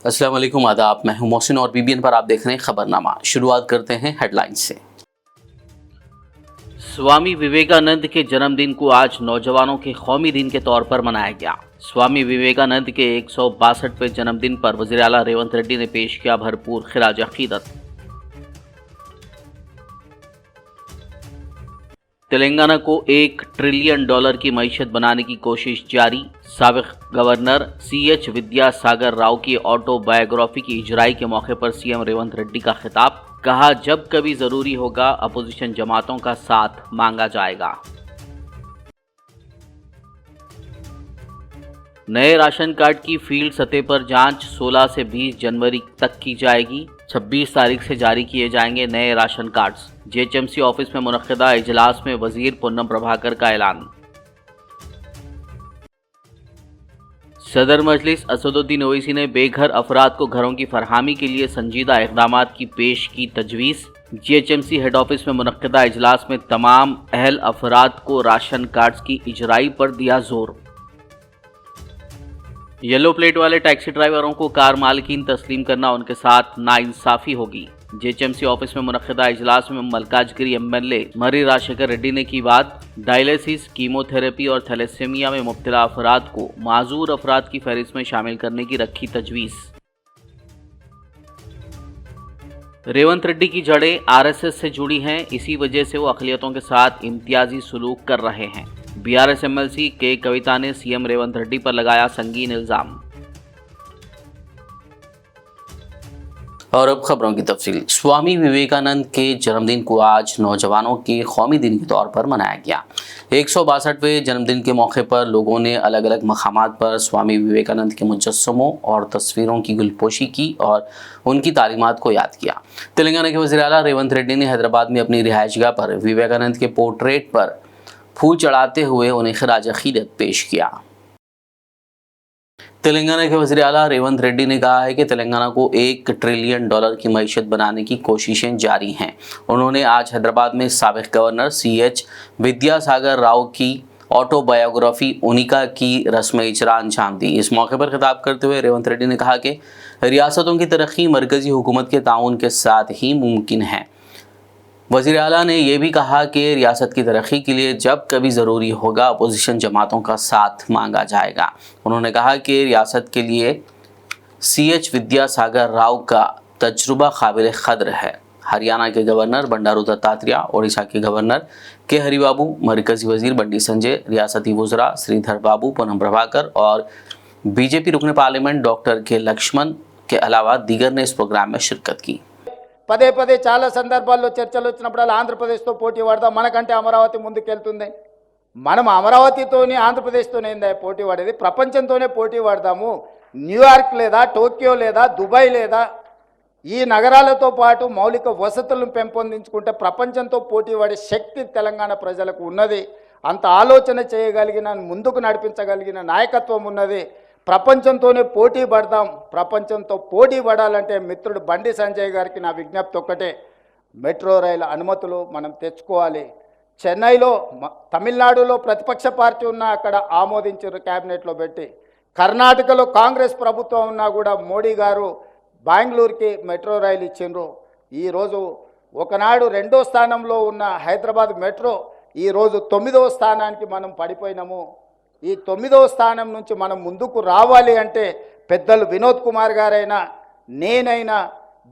अस्सलाम वालेकुम, आदाब। मैं हूं मोहसिन और बीबीएन पर आप देख रहे हैं खबरनामा। शुरुआत करते हैं हेडलाइंस से। स्वामी विवेकानंद के जन्मदिन को आज नौजवानों के कौमी दिन के तौर पर मनाया गया। स्वामी विवेकानंद के 162वें जन्मदिन पर वज़ीर आला रेवंत रेड्डी ने पेश किया भरपूर खिराज अकीदत। तेलंगाना को $1 ट्रिलियन की मईशत बनाने की कोशिश जारी। साबिक गवर्नर CH विद्यासागर राव की ऑटोबायोग्राफी की इजराई के मौके पर सीएम रेवंत रेड्डी का खिताब। कहा, जब कभी जरूरी होगा अपोजिशन जमातों का साथ मांगा जाएगा। नए राशन कार्ड की फील्ड सतह पर जांच 16 से 20 जनवरी तक की जाएगी। 26 तारीख से जारी किए जाएंगे नए राशन कार्ड्स। JHMC ऑफिस में मुनक्किदा इजलास में वजीर पूनम प्रभाकर का ऐलान। सदर मजलिस असदुद्दीन ओवैसी ने बेघर अफराद को घरों की फरहमी के लिए संजीदा इक़दाम की पेश की तजवीज़। JHMC हेड ऑफिस में मुनक्किदा इजलास में तमाम अहल अफराद को राशन कार्ड्स की इजराई पर दिया जोर। येलो प्लेट वाले टैक्सी ड्राइवरों को कार मालिकीन तस्लीम करना उनके साथ नाइंसाफ़ी होगी। JHMC ऑफिस में मुनक्किदा इजलास में मलकाजगिरी MLA मर्री राजशेखर रेड्डी ने की बात। डायलिसिस, कीमोथेरेपी और थैलेसेमिया में मुब्तला अफराद को माजूर अफराद की फहरिस्त में शामिल करने की रखी तजवीज़। रेवंत रेड्डी की जड़ें RSS से जुड़ी हैं, इसी वजह से वो अक़लियतों के साथ इम्तियाजी सलूक कर रहे हैं। BRS MLC के कविता ने CM रेवंत रेड्डी पर लगाया संगीन इल्जाम। और अब खबरों की तफसील। स्वामी विवेकानंद के जन्मदिन को आज नौजवानों के कौमी दिन के तौर पर मनाया गया। 162वें जन्मदिन के मौके पर लोगों ने अलग अलग मकामात पर स्वामी विवेकानंद के मुजस्समों और तस्वीरों की गुलपोशी की और उनकी तालीमात को याद किया। तेलंगाना के वज़ीर आला रेवंत रेड्डी ने हैदराबाद में अपनी रिहाइशगाह पर विवेकानंद के पोर्ट्रेट पर फूल चढ़ाते हुए उन्हें खिराज अकीदत पेश किया। तेलंगाना के वज़ीर आला रेवंत रेड्डी ने कहा है कि तेलंगाना को $1 ट्रिलियन की मईशत बनाने की कोशिशें जारी हैं। उन्होंने आज हैदराबाद में साबिक गवर्नर CH विद्यासागर राव की ऑटोबायोग्राफी उनिका की रस्म इजरा अंजाम दी। इस मौके पर खिताब करते हुए रेवंत रेड्डी ने कहा कि रियासतों की तरक्की मरकज़ी हुकूमत के ताउन के साथ ही मुमकिन है। वज़ीर आला ने यह भी कहा कि रियासत की तरक्की के लिए जब कभी ज़रूरी होगा अपोजिशन जमातों का साथ मांगा जाएगा। उन्होंने कहा कि रियासत के लिए CH विद्यासागर राव का तजुर्बा काबिल क़द्र है। हरियाणा के गवर्नर बंडारू दत्तात्रेय, ओडिशा के गवर्नर के हरिबाबू, मरकज़ी वज़ीर बंडी संजय, रियासती वज़रा श्रीधर बाबू, पूनम प्रभाकर और BJP रुकन पार्लियामेंट डॉक्टर के लक्ष्मण के अलावा दीगर ने इस प्रोग्राम में शिरकत की। పదే పదే చాలా సందర్భాల్లో చర్చలు వచ్చినప్పుడల్లా ఆంధ్రప్రదేశ్తో పోటీ పడదాం, మనకంటే అమరావతి ముందుకెళ్తుంది, మనం అమరావతితోని ఆంధ్రప్రదేశ్తోనే ఏందా పోటీ పడేది, ప్రపంచంతోనే పోటీ పడదాము, న్యూయార్క్ లేదా టోక్యో లేదా దుబాయ్ లేదా ఈ నగరాలతో పాటు మౌలిక వసతులను పెంపొందించుకుంటే ప్రపంచంతో పోటీ పడే శక్తి తెలంగాణ ప్రజలకు ఉన్నది, అంత ఆలోచన చేయగలిగిన ముందుకు నడిపించగలిగిన నాయకత్వం ఉన్నది, ప్రపంచంతోనే పోటీ పడదాం, ప్రపంచంతో పోటీ పడాలంటే మిత్రుడు బండి సంజయ్ గారికి నా విజ్ఞప్తి ఒక్కటే, మెట్రో రైలు అనుమతులు మనం తెచ్చుకోవాలి. చెన్నైలో తమిళనాడులో ప్రతిపక్ష పార్టీ ఉన్నా అక్కడ ఆమోదించారు, క్యాబినెట్లో పెట్టి. కర్ణాటకలో కాంగ్రెస్ ప్రభుత్వం ఉన్నా కూడా మోడీ గారు బెంగళూరుకి మెట్రో రైలు ఇచ్చిండ్రు. ఈరోజు ఒకనాడు 2వ స్థానంలో ఉన్న హైదరాబాద్ మెట్రో ఈరోజు 9వ స్థానానికి మనం పడిపోయినాము. ఈ 9వ స్థానం నుంచి మనం ముందుకు రావాలి అంటే పెద్దలు వినోద్ కుమార్ గారైనా నేనైనా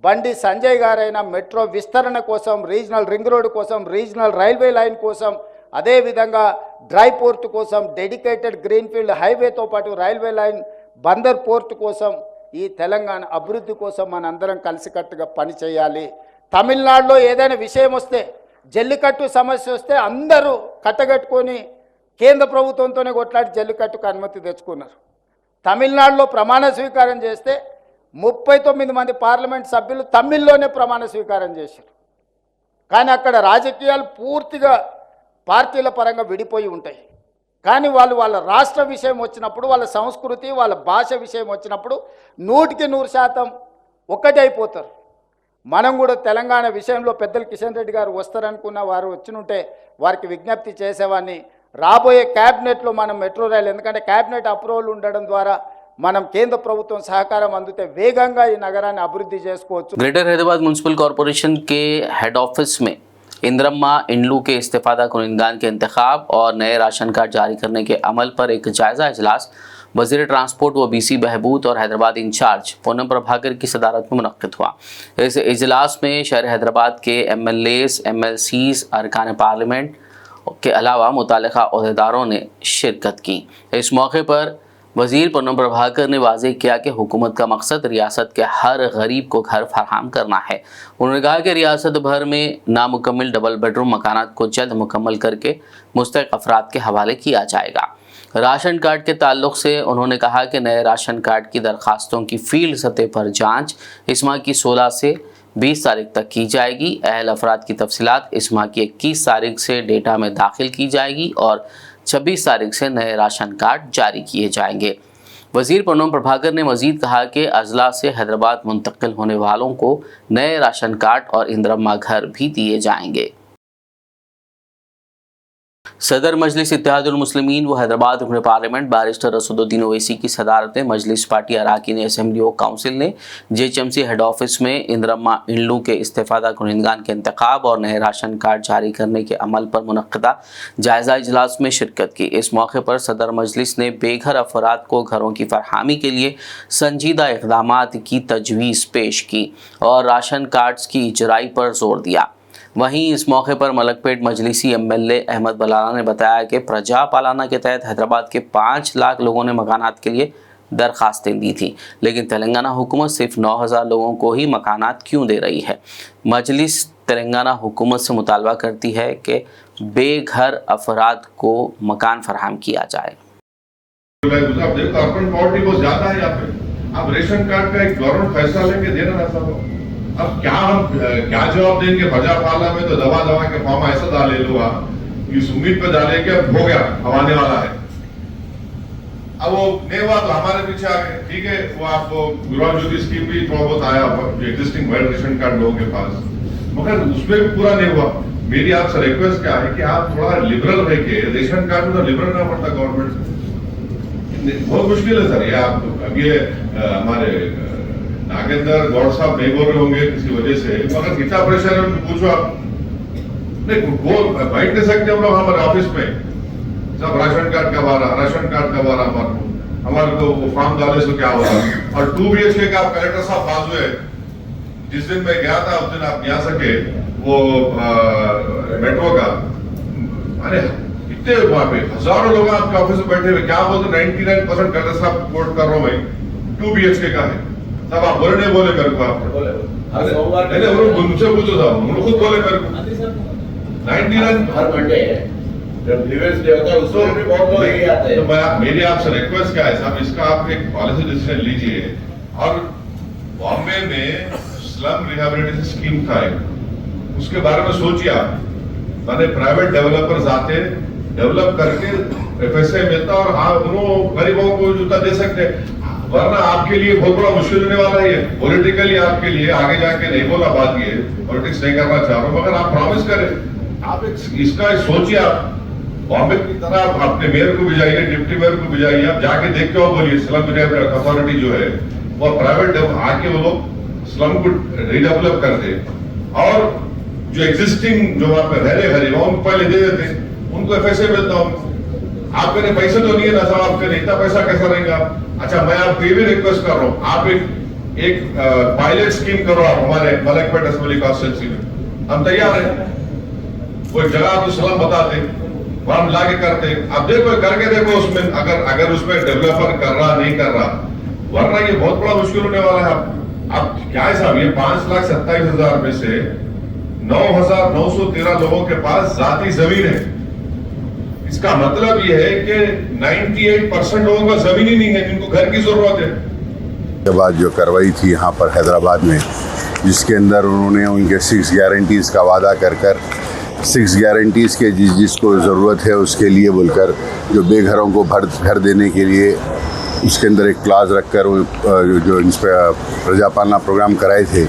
బండి సంజయ్ గారైనా మెట్రో విస్తరణ కోసం, రీజనల్ రింగ్ రోడ్ కోసం, రీజనల్ రైల్వే లైన్ కోసం, అదేవిధంగా డ్రై పోర్ట్ కోసం, డెడికేటెడ్ గ్రీన్ఫీల్డ్ హైవేతో పాటు రైల్వే లైన్, బందర్ పోర్ట్ కోసం, ఈ తెలంగాణ అభివృద్ధి కోసం మనందరం కలిసికట్టుగా పనిచేయాలి. తమిళనాడులో ఏదైనా విషయం వస్తే, జల్లికట్టు సమస్య వస్తే అందరూ కట్టగట్టుకొని కేంద్ర ప్రభుత్వంతోనే కొట్లాడి జల్లికట్టుకు అనుమతి తెచ్చుకున్నారు. తమిళనాడులో ప్రమాణ స్వీకారం చేస్తే 39 మంది పార్లమెంట్ సభ్యులు తమిళ్లోనే ప్రమాణ స్వీకారం చేశారు. కానీ అక్కడ రాజకీయాలు పూర్తిగా పార్టీల పరంగా విడిపోయి ఉంటాయి. కానీ వాళ్ళ రాష్ట్ర విషయం వచ్చినప్పుడు, వాళ్ళ సంస్కృతి, వాళ్ళ భాష విషయం వచ్చినప్పుడు 100% ఒక్కటే అయిపోతారు. మనం కూడా తెలంగాణ విషయంలో పెద్దలు కిషన్ రెడ్డి గారు వస్తారనుకున్న వారు వచ్చినుంటే వారికి విజ్ఞప్తి చేసేవాన్ని. రాబోయే క్యాబినెట్లో మనం మెట్రో రైలు, ఎందుకంటే క్యాబినెట్ అప్రూవల్ ఉండడం ద్వారా మనం కేంద్ర ప్రభుత్వం సహకారం అందితే వేగంగా ఈ నగరాన్ని అభివృద్ధి చేసుకోవచ్చు. ग्रेटर हैदराबाद म्यूनसिपल कॉरपोरेशन के हेड ऑफिस में इंद्रम्मा इंडलू के इस्तीफादा कुनिंदान के इंतखाब और नए राशन कार्ड जारी करने के अमल पर एक जायजा इजलास वजीर ट्रांसपोर्ट व बीसी बहबूद और हैदराबाद इंचार्ज पूनम प्रभाकर की सदारत में मुनक्किद हुआ। इस इजलास में शहर हैदराबाद के MLAs, MLCs, अरकान पार्लियामेंट के अलावा मुताल्लिका अहदेदारों ने शिरकत की। इस मौके पर वजीर पूनम प्रभाकर ने वाज़ेह किया कि हुकूमत का मकसद रियासत के हर गरीब को घर फराहम करना है। उन्होंने कहा कि रियासत भर में नामुकम्मल डबल बेडरूम मकानात को जल्द मुकम्मल करके मुस्तहिक अफराद के हवाले किया जाएगा। राशन कार्ड के ताल्लुक़ से उन्होंने कहा कि नए राशन कार्ड की दरख्वास्तों की फील्ड सतह पर जाँच इस माह की 16 से 20 तारीख तक की जाएगी। अहल अफराद की तफसीलात इस माह की 21 तारीख से डेटा में दाखिल की जाएगी और 26 तारीख से नए राशन कार्ड जारी किए जाएंगे। वजीर पूनम प्रभाकर ने मजीद कहा कि अजला से हैदराबाद मुंतकिल होने वालों को नए राशन कार्ड और इंदिरम्मा घर भी दिए जाएंगे। सदर मजलिस इत्तेहादुल मुस्लिमीन व हैदराबाद रुकन पार्लियामेंट बैरिस्टर असदुद्दीन ओवैसी की सदारत में मजलिस पार्टी अराकीन असेंबली व काउंसिल ने JHMC हेड ऑफिस में इंदिरम्मा इंडलू के इस्तीफादा कुनिंदान के इंतखाब और नए राशन कार्ड जारी करने के अमल पर मुनक्किदा जायजा इजलास में शिरकत की। इस मौके पर सदर मजलिस ने बेघर अफराद को घरों की फरहमी के लिए संजीदा इक़दामात की तजवीज़ पेश की और राशन कार्ड्स की इजराई पर जोर दिया। वहीं इस मौके पर मलकपेट मजलिसी MLA अहमद बलाना ने बताया कि प्रजा पालाना के तहत हैदराबाद के 5 लाख लोगों ने मकानात के लिए दरखास्तें दी थी, लेकिन तेलंगाना हुकूमत सिर्फ 9,000 लोगों को ही मकानात क्यों दे रही है। मजलिस तेलंगाना हुकूमत से मुतालबा करती है कि बेघर अफराद को मकान फराहम किया जाए। अर्बन पॉवर्टी बहुत ज्यादा है यहाँ पे। अब रेशन कार्ड का एक गवर्नमेंट फैसला लेके देना ना सब। अब क्या जवाब देंगे? प्रजा पालना में तो दवा के फॉर्म ऐसा डाले लो आप, इस उम्मीद पे डाले कि अब हो गया, अब आने वाला है। अब वो नहीं हुआ तो हमारे पीछे आ गए। ठीक है, वो आपको विराट ज्योति स्कीम भी थोड़ा बहुत आया एग्जिस्टिंग वाइड रेशन कार्ड लोगों के पास, मगर उसमें भी पूरा नहीं हुआ। मेरी आपसे रिक्वेस्ट क्या है कि आप थोड़ा लिबरल रह के रेशन कार्ड में तो लिबरल ना पड़ता गवर्नमेंट से, बहुत मुश्किल है सर। ये आप अब ये हमारे नागेंद्र गौड़ साहब नहीं बोल रहे होंगे किसी वजह से, मगर कितना प्रेशर है उनको पूछो आप। नहीं वो बैठ नहीं सकते हम लोग हमारे ऑफिस में, सब राशन कार्ड कब आ रहा, राशन कार्ड कब आ रहा, हमारे को वो फॉर्म डाले से क्या हो रहा। और 2 BHK का आप कलेक्टर साहब बाजू है, जिस दिन मैं गया था उस दिन आप नहीं आ सके, वो मेट्रो का, अरे इतने वहां पे हजारों लोग आपके ऑफिस में बैठे हुए, क्या बोलते 99% कलेक्टर साहब कोट कर रहा हूँ मैं, 2 BHK का है। तब आप बोले नहीं बोले मेरे को, आप नहीं मुझसे पूछो साहब, उन्होंने खुद बोले मेरे को 99 हर मंडे जब प्रीवियस डे होता है उसमें भी बहुत लोग यही आते हैं। तो मेरी आपसे रिक्वेस्ट क्या है साहब, इसका आप एक पॉलिसी डिसीजन लीजिए। और बॉम्बे में स्लम रिहैबिलिटेशन स्कीम था एक, उसके बारे में सोचिए आप। माने प्राइवेट डेवलपर्स आते, डेवलप करके FSA मिलता और हाँ उन्होंने गरीबों को जूता दे सकते, वरना आपके लिए बहुत बड़ा मुश्किल होने वाला है। पॉलिटिकली आपके लिए आगे जाके नहीं बोला बात, ये पॉलिटिक्स नहीं करना चाह रहा हूं, मगर आप प्रॉमिस करें, आप इसका सोचिए। आप बॉम्बे की तरह आप अपने मेयर को भी जाइए, डिप्टी मेयर को भी जाइए, आप जाके देख के और बोलिए स्लम अथॉरिटी जो है वो प्राइवेट आके वो लोग स्लम को रिडेवलप कर दे, और जो एग्जिस्टिंग जो वहां पे रह रहे गरीब उनको पहले दे देते, उनको FSA मिलता हूँ। आपके पैसे तो नहीं है ना साहब, आपके इतना पैसा कैसा रहेगा। अच्छा मैं आपको ये भी रिक्वेस्ट कर रहा हूँ, आप एक पायलट स्कीम करो आप हमारे मलकपेट असेंबली कॉन्स्टिट्यूंसी में, हम तैयार हैं। वो जगह आपको सलाम बताते, वहां लाके करते, आप देखो करके देखो उसमें, अगर उसमें डेवलपर कर रहा नहीं कर रहा, वरना ये बहुत बड़ा मुश्किल होने वाला है। अब क्या है साहब, ये 5,27,000 में से 9,913 लोगों के पास जाती जमीन है। इसका मतलब ये है कि 98% लोगों का जमीन ही नहीं है जिनको घर की जरूरत है। के बाद जो कार्रवाई थी यहाँ पर हैदराबाद में, जिसके अंदर उन्होंने उनके 6 गारंटीज़ का वादा कर 6 गारंटीज़ के जिसको ज़रूरत है उसके लिए बोलकर जो बेघरों को घर देने के लिए उसके अंदर एक क्लास रखकर जो इन पर प्रजा पालना प्रोग्राम कराए थे,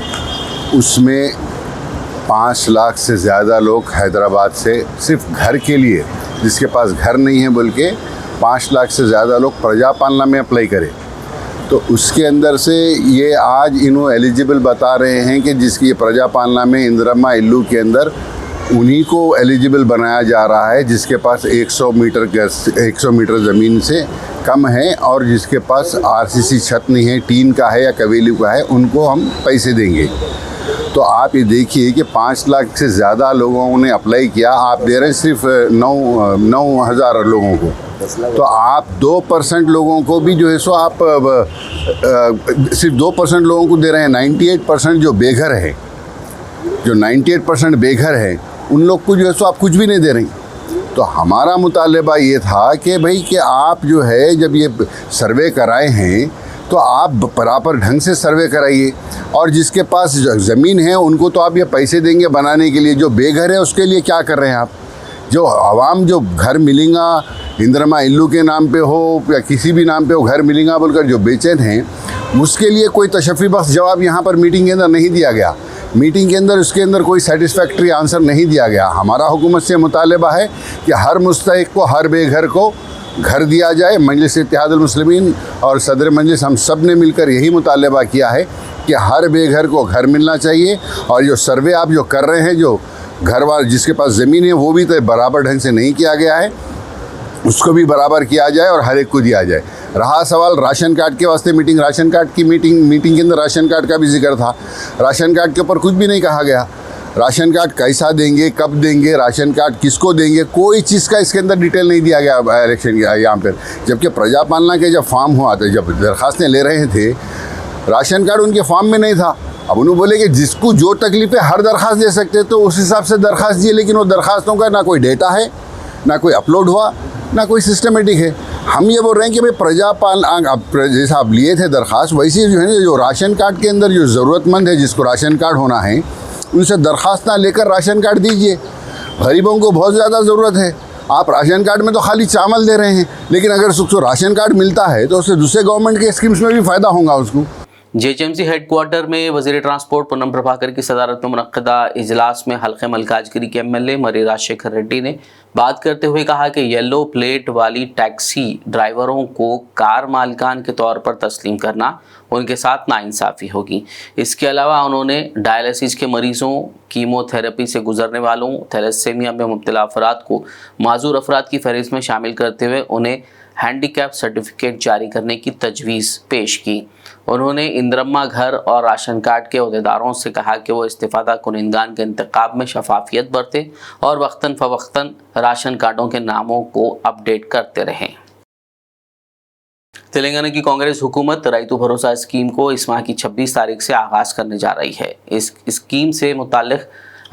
उसमें 5 लाख से ज़्यादा लोग हैदराबाद से सिर्फ घर के लिए, जिसके पास घर नहीं है बोल के 5 लाख से ज़्यादा लोग प्रजा पालना में अप्लाई करें। तो उसके अंदर से ये आज इन्हों एलिजिबल बता रहे हैं कि जिसकी प्रजा पालना में इंदिरम्मा इल्लू के अंदर उन्हीं को एलिजिबल बनाया जा रहा है जिसके पास 100 मीटर ज़मीन से कम है और जिसके पास आरसीसी छत नहीं है, टीन का है या कवेली का है, उनको हम पैसे देंगे। तो आप ये देखिए कि 5 लाख से ज़्यादा लोगों ने अप्लाई किया, आप दे रहे हैं सिर्फ 9,000 लोगों को। तो आप 2% लोगों को भी जो है सो आप सिर्फ 2% लोगों को दे रहे हैं। 98% जो बेघर है, जो 98% बेघर है, उन लोग को जो है सो आप कुछ भी नहीं दे रही। तो हमारा मुतालबा ये था कि भाई कि आप जो है जब ये सर्वे कराए हैं तो आप बराबर ढंग से सर्वे कराइए, और जिसके पास ज़मीन है उनको तो आप ये पैसे देंगे बनाने के लिए। जो बेघर है उसके लिए क्या कर रहे हैं आप? जो आवाम जो घर मिलेगा इंदिरम्मा इल्लू के नाम पे हो या किसी भी नाम पे हो, घर मिलेगा बोलकर जो बेचैन हैं, उसके लिए कोई तशफ़ी बख्श जवाब यहाँ पर मीटिंग के अंदर नहीं दिया गया। मीटिंग के अंदर उसके अंदर कोई सेटिस्फैक्ट्री आंसर नहीं दिया गया। हमारा हुकूमत से मुतालबा है कि हर मुस्तहिक को, हर बेघर को घर दिया जाए। मजलिस इत्तेहादुल मुस्लिमीन और सदर मजलिस हम सब ने मिलकर यही मुतालबा किया है कि हर बेघर को घर मिलना चाहिए। और जो सर्वे आप जो कर रहे हैं, जो घर वाले जिसके पास ज़मीन है वो भी तो बराबर ढंग से नहीं किया गया है, उसको भी बराबर किया जाए और हर एक को दिया जाए। रहा सवाल राशन कार्ड के वास्ते मीटिंग, राशन कार्ड की मीटिंग के अंदर राशन कार्ड का भी जिक्र था। राशन कार्ड के ऊपर कुछ भी नहीं कहा गया। राशन कार्ड कैसा देंगे, कब देंगे, राशन कार्ड किसको देंगे, कोई चीज़ का इसके अंदर डिटेल नहीं दिया गया इलेक्शन यहाँ पर। जबकि प्रजा पालना के जब फॉर्म हुआ था, जब दरख्वास्तें ले रहे थे, राशन कार्ड उनके फॉर्म में नहीं था। अब उन्होंने बोले कि जिसको जो तकलीफ है हर दरख्वास्त दे सकते, तो उस हिसाब से दरख्वास्त दिए, लेकिन वो दरख्वास्तों का ना कोई डेटा है, ना कोई अपलोड हुआ, ना कोई सिस्टमेटिक है। हम ये बोल रहे हैं कि भाई प्रजा पालना जैसा आप लिए थे दरख्वास्त, वैसे जो है ना, जो राशन कार्ड के अंदर जो ज़रूरतमंद है जिसको राशन कार्ड होना है, उनसे दरख्वास्त ना लेकर राशन कार्ड दीजिए। गरीबों को बहुत ज़्यादा ज़रूरत है। आप राशन कार्ड में तो खाली चावल दे रहे हैं, लेकिन अगर उसको राशन कार्ड मिलता है तो उससे दूसरे गवर्नमेंट के स्कीम्स में भी फ़ायदा होगा उसको। जेएचएमसी हेडक्वार्टर में वजीर ट्रांसपोर्ट पूनम प्रभाकर की सदारत में मुनक्किदा इजलास में हल्के मल्काजगिरी के एमएलए मर्री राजशेखर रेड्डी ने बात करते हुए कहा कि येलो प्लेट वाली टैक्सी ड्राइवरों को कार मालिकान के तौर पर तस्लीम करना उनके साथ नाइंसाफ़ी होगी। इसके अलावा उन्होंने डायलिसिस के मरीज़ों, कीमोथेरेपी से गुजरने वालों, थैलेसेमिया में मुब्तला अफराद को माजूर अफराद की फहरिस्त में शामिल करते हुए उन्हें हैंडीकैप सर्टिफिकेट जारी करने की तजवीज़ पेश की। उन्होंने इंदिरम्मा घर और राशन कार्ड के अहदेदारों से कहा कि वो इस्तिफादा कुनिंदान के इंतखाब में शफाफियत बरतें और वक्तन फ़वक्तन राशन कार्डों के नामों को अपडेट करते रहें। तेलंगाना की कांग्रेस हुकूमत राइतु भरोसा स्कीम को इस माह की 26 तारीख से आगाज़ करने जा रही है। इस स्कीम से मुताल्लिक़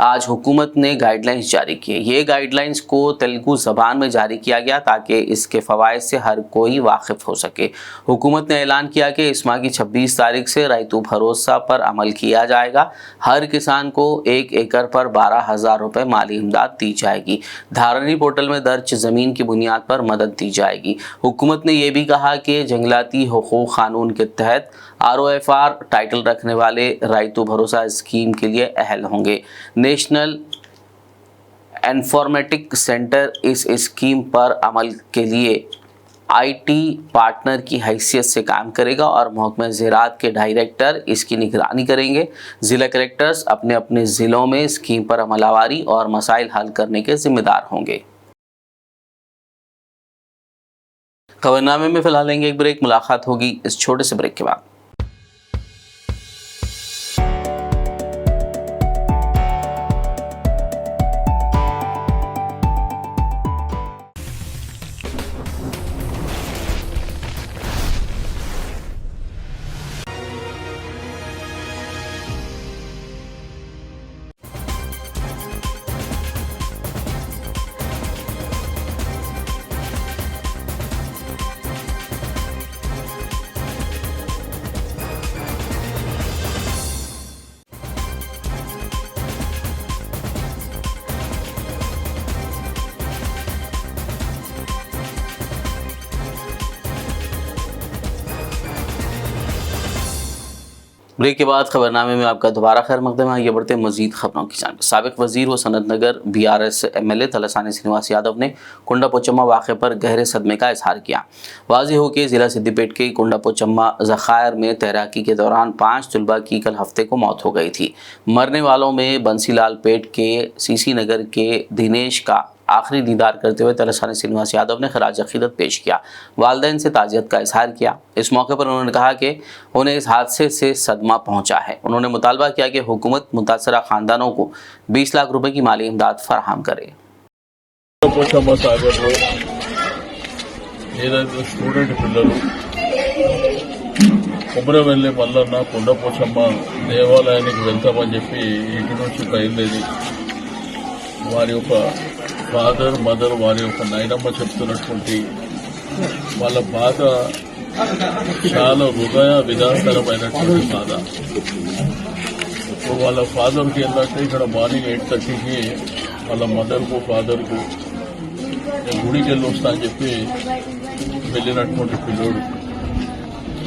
आज हुकूमत ने गाइडलाइंस जारी किए। ये गाइडलाइंस को तेलुगु ज़बान में जारी किया गया ताकि इसके फ़वाइद से हर कोई वाकिफ़ हो सके। हुकूमत ने ऐलान किया कि इस माह की 26 तारीख से राइतु भरोसा पर अमल किया जाएगा। हर किसान को 1 एकड़ पर 12,000 रुपये माली इमदाद दी जाएगी। धारणी पोर्टल में दर्ज ज़मीन की बुनियाद पर मदद दी जाएगी। हुकूमत ने यह भी कहा कि जंगलाती हुकूक कानून के तहत ROFR टाइटल रखने वाले राइतु भरोसा स्कीम के लिए अहल होंगे। नेशनल इन्फॉर्मेटिक सेंटर इस स्कीम पर अमल के लिए IT पार्टनर की हैसियत से काम करेगा और महकमा ज़राअत के डायरेक्टर इसकी निगरानी करेंगे। ज़िला कलेक्टर्स अपने अपने ज़िलों में स्कीम पर अमलावरी और मसाइल हल करने के ज़िम्मेदार होंगे। खबरनामे में फ़िलहाल लेंगे एक ब्रेक। मुलाकात होगी इस छोटे से ब्रेक के बाद। ब्रेक के बाद खबरनामे में आपका दोबारा खैर मकदम है। ये बढ़ते मजीद खबरों की जानिब। साबिक वजीर व सनत नगर BRS MLA तलसानी श्रीनिवास यादव ने कुंडा पोचम्मा वाक़े पर गहरे सदमे का इजहार किया। वाज़ेह हो कि ज़िला सिद्दीपेट के कुंडा पोचम्मा ज़खायर में तैराकी के दौरान 5 तलबा की कल हफ्ते को मौत हो गई थी। मरने वालों में बंसीलाल पेट के CC नगर के दिनेश का आखिरी दीदार करते हुए तलसानी श्रीनिवास यादव ने खराज अकीदत पेश किया। वालिदैन से ताज़ियत का इजहार किया। इस मौके पर उन्होंने कहा कि उन्हें इस हादसे से सदमा पहुंचा है। उन्होंने मुतालबा किया कि हुकूमत मुतासरा ख़ानदानों को 20 लाख रुपए की माली इमदाद फराहम करे। పోచమ్మ సాగర్లో ఏదైతే స్టూడెంట్ పిల్లలు కుమ్రవెల్లి మల్లన్న కొండ పోచమ్మ దేవాలయానికి వెళ్తామని చెప్పి ఇంటి నుంచి బయలుదేరి వారి యొక్క ఫాదర్ మదర్ వారి యొక్క నాయనమ్మ చెప్తున్నటువంటి వాళ్ళ బాధ చాలా హృదయ విధానకరమైనటువంటి బాధ. వాళ్ళ ఫాదర్కి ఏంటంటే ఇక్కడ మార్నింగ్ 8:30కి వాళ్ళ మదర్కు ఫాదర్కు నేను గుడికి వెళ్ళి వస్తా అని చెప్పి వెళ్ళినటువంటి పిల్లోడు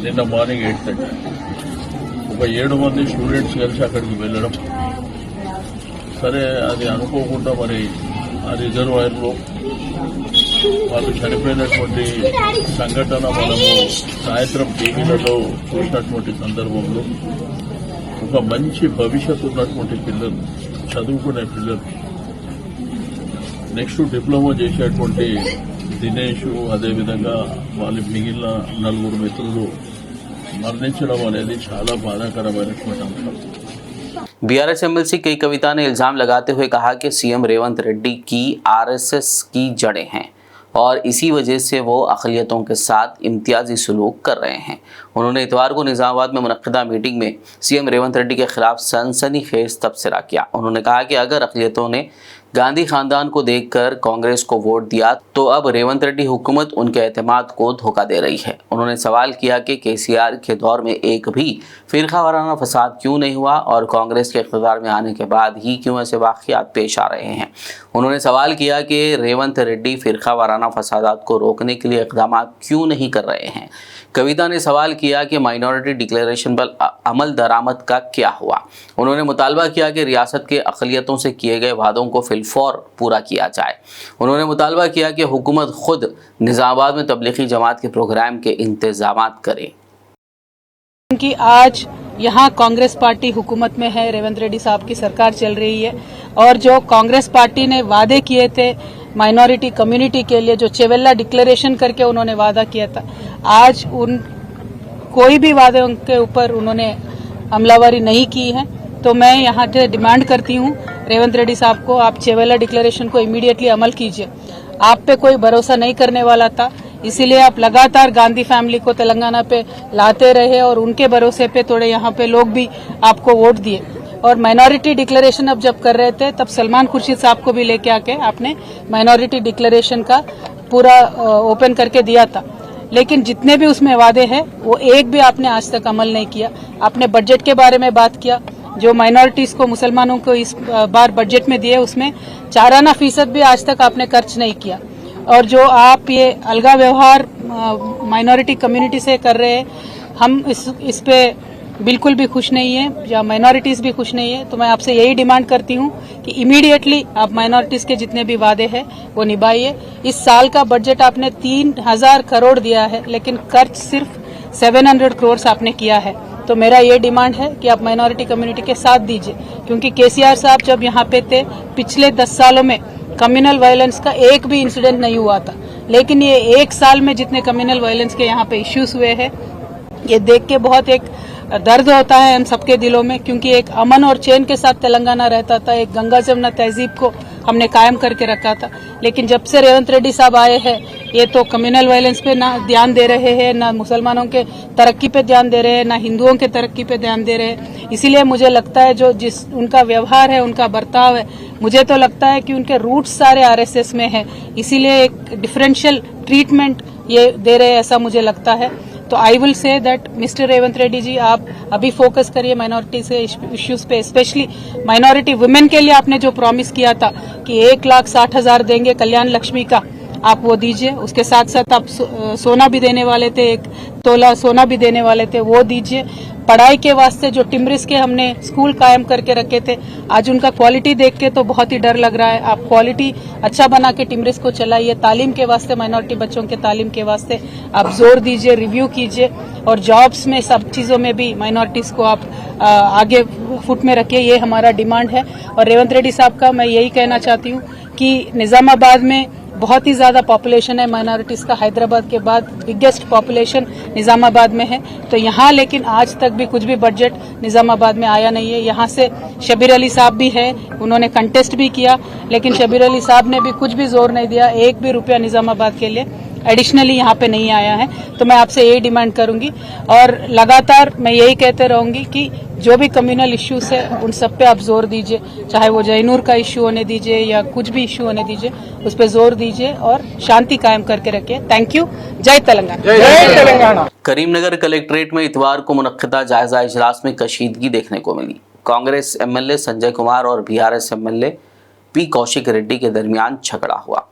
నిన్న మార్నింగ్ 8:30 ఒక 7 మంది స్టూడెంట్స్ కలిసి అక్కడికి వెళ్ళడం. సరే అది అనుకోకుండా మరి ఆ రిజర్వాయర్లో వాళ్ళు చనిపోయినటువంటి సంఘటన మనము సాయంత్రం టీవీలలో చూసినటువంటి సందర్భంలో ఒక మంచి భవిష్యత్తు ఉన్నటువంటి పిల్లలు, చదువుకునే పిల్లలు, నెక్స్ట్ డిప్లొమా చేసేటువంటి దినేష్, అదేవిధంగా వాళ్ళ మిగిలిన 4 మిత్రులు మరణించడం అనేది చాలా బాధాకరమైనటువంటి అంశం. BRS MLC कई कविता ने इल्ज़ाम लगाते हुए कहा कि CM रेवंत रेड्डी की RSS की जड़ें हैं और इसी वजह से वो अक़लियतों के साथ इम्तियाजी सलूक कर रहे हैं। उन्होंने इतवार को निज़ामाबाद में मुनक़्क़िदा मीटिंग में CM रेवंत रेड्डी के खिलाफ सनसनीखेज़ तबसरा किया। उन्होंने कहा कि अगर अक़लियतों ने गांधी खानदान को देखकर कांग्रेस को वोट दिया तो अब रेवंत रेड्डी हुकूमत उनके एतमाद को धोखा दे रही है। उन्होंने सवाल किया कि KCR के दौर में एक भी फ़िरका वाराना फसाद क्यों नहीं हुआ और कांग्रेस के इक़्तिदार में आने के बाद ही क्यों ऐसे वाक़ियात पेश आ रहे हैं। उन्होंने सवाल किया कि रेवंत रेड्डी फ़िरका वाराना फसादात को रोकने के लिए इक़दाम क्यों नहीं कर रहे हैं। कविता ने सवाल किया कि माइनॉरिटी डिक्लेरेशन पर अमल दरामद का क्या हुआ। उन्होंने मुतालबा किया कि रियासत के अक़लियतों से किए गए वादों को फिलफौर पूरा किया जाए। उन्होंने मुतालबा किया कि हुकूमत खुद निज़ामाबाद में तबलीगी जमात के प्रोग्राम के इंतजामात करे। कि आज यहाँ कांग्रेस पार्टी हुकूमत में है, रेवंत रेड्डी साहब की सरकार चल रही है और जो कांग्रेस पार्टी ने वादे किए थे माइनॉरिटी कम्युनिटी के लिए, जो चेवेल्ला डिक्लेरेशन करके उन्होंने वादा किया था, आज उन कोई भी वादे के ऊपर उन्होंने अमलावरी नहीं की है। तो मैं यहाँ से डिमांड करती हूँ रेवंत रेड्डी साहब को, आप चेवेल्ला डिक्लेरेशन को इमीडिएटली अमल कीजिए। आप पे कोई भरोसा नहीं करने वाला था, इसीलिए आप लगातार गांधी फैमिली को तेलंगाना पे लाते रहे और उनके भरोसे पे थोड़े यहाँ पे लोग भी आपको वोट दिए। और माइनॉरिटी डिक्लेरेशन अब जब कर रहे थे तब सलमान खुर्शीद साहब को भी लेके आके आपने माइनॉरिटी डिक्लेरेशन का पूरा ओपन करके दिया था, लेकिन जितने भी उसमें वादे हैं वो एक भी आपने आज तक अमल नहीं किया। आपने बजट के बारे में बात किया, जो माइनॉरिटीज को, मुसलमानों को इस बार बजट में दिए उसमें 4% भी आज तक आपने खर्च नहीं किया। और जो आप ये अलगा व्यवहार माइनॉरिटी कम्युनिटी से कर रहे हैं, हम इस पे बिल्कुल भी खुश नहीं है, या माइनॉरिटीज भी खुश नहीं है। तो मैं आपसे यही डिमांड करती हूँ कि इमीडिएटली आप माइनॉरिटीज के जितने भी वादे हैं वो निभाइए। इस साल का बजट आपने 3000 करोड़ दिया है, लेकिन खर्च सिर्फ 700 करोड़ आपने किया है। तो मेरा ये डिमांड है कि आप माइनॉरिटी कम्युनिटी के साथ दीजिए, क्योंकि KCR साहब जब यहाँ पे थे पिछले 10 सालों में कम्युनल वायलेंस का एक भी इंसिडेंट नहीं हुआ था, लेकिन ये 1 साल में जितने कम्युनल वायलेंस के यहाँ पे इश्यूज हुए हैं, ये देख के बहुत एक दर्द होता है हम सबके दिलों में, क्योंकि एक अमन और चैन के साथ तेलंगाना रहता था, एक गंगा जमुना तहजीब को हमने कायम करके रखा था। लेकिन जब से रेवंत रेड्डी साहब आए हैं, ये तो कम्युनल वायलेंस पे ना ध्यान दे रहे हैं, ना मुसलमानों के तरक्की पे ध्यान दे रहे हैं, ना हिंदुओं के तरक्की पे ध्यान दे रहे हैं। इसीलिए मुझे लगता है जो जिस उनका व्यवहार है, उनका बर्ताव है, मुझे तो लगता है कि उनके रूट्स सारे RSS में है, इसीलिए एक डिफरेंशियल ट्रीटमेंट ये दे रहे हैं, ऐसा मुझे लगता है। तो I will say that Mr Revanth Reddy ji, आप अभी फोकस करिए माइनॉरिटी से इश्यूज पे, स्पेशली माइनॉरिटी वुमेन के लिए आपने जो प्रॉमिस किया था कि 1,60,000 देंगे कल्याण लक्ष्मी का, आप वो दीजिए। उसके साथ साथ आप सोना भी देने वाले थे, 1 तोला सोना भी देने वाले थे, वो दीजिए। पढ़ाई के वास्ते जो टिम्रिस के हमने स्कूल कायम करके रखे थे, आज उनका क्वालिटी देख के तो बहुत ही डर लग रहा है। आप क्वालिटी अच्छा बना के टिम्रिस को चलाइए। तालीम के वास्ते, माइनॉरिटी बच्चों के तालीम के वास्ते आप जोर दीजिए, रिव्यू कीजिए, और जॉब्स में सब चीजों में भी माइनॉरिटीज को आप आगे फुट में रखिए। ये हमारा डिमांड है। और रेवंत रेड्डी साहब का मैं यही कहना चाहती हूँ कि निजामाबाद में बहुत ही ज्यादा पॉपुलेशन है माइनॉरिटीज का। हैदराबाद के बाद बिगेस्ट पॉपुलेशन निजामाबाद में है। तो यहाँ लेकिन आज तक भी कुछ भी बजट निजामाबाद में आया नहीं है। यहाँ से शबीर अली साहब भी है, उन्होंने कंटेस्ट भी किया, लेकिन शबीर अली साहब ने भी कुछ भी जोर नहीं दिया। 1 भी रुपया निजामाबाद के लिए एडिशनली यहाँ पे नहीं आया है। तो मैं आपसे यही डिमांड करूंगी और लगातार मैं यही कहते रहूंगी कि जो भी कम्युनल इश्यूज है उन सब पे आप जोर दीजिए, चाहे वो जयनूर का इश्यू होने दीजिए या कुछ भी इश्यू होने दीजिए, उस पर जोर दीजिए और शांति कायम करके रखिए। Thank you. जय तेलंगाना। जय तेलंगाना। करीमनगर कलेक्ट्रेट में इतवार को मुनक्किदा जायजा इजलास में कशीदगी देखने को मिली। कांग्रेस एमएलए संजय कुमार और BRS MLA P Kaushik Reddy के दरमियान झगड़ा हुआ।